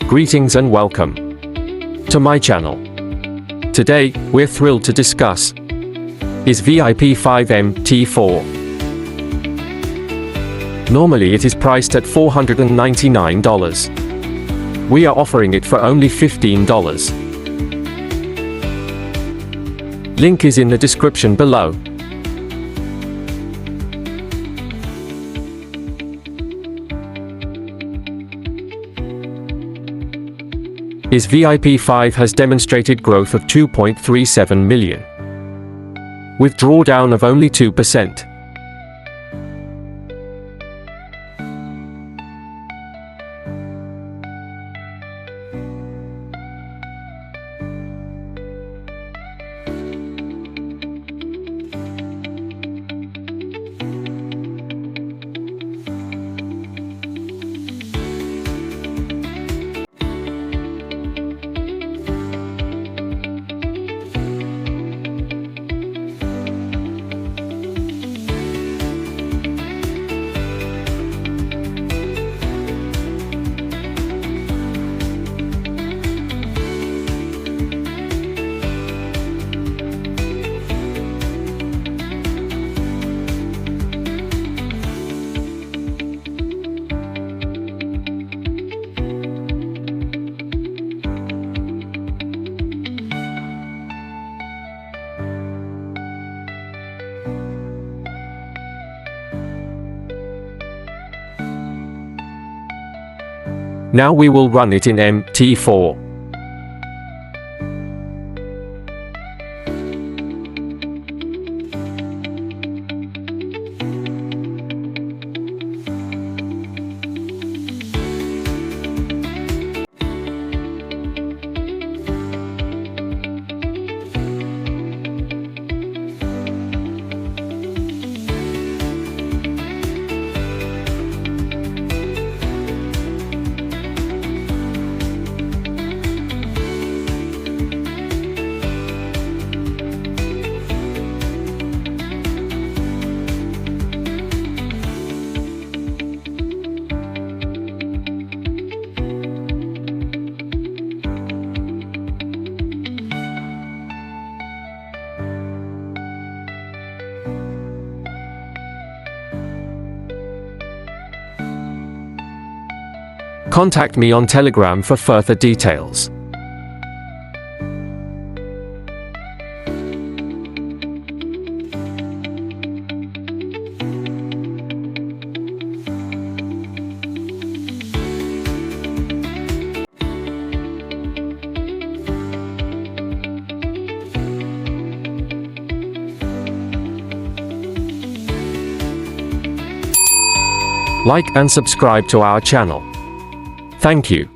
Greetings and welcome to my channel. Today, we're thrilled to discuss is VIP 5 MT4. Normally it is priced at $499. We are offering it for only $15. Link is in the description below. Is VIP 5 has demonstrated growth of 2.37 million, with drawdown of only 2%. Now we will run it in MT4. Contact me on Telegram for further details. Like and subscribe to our channel. Thank you.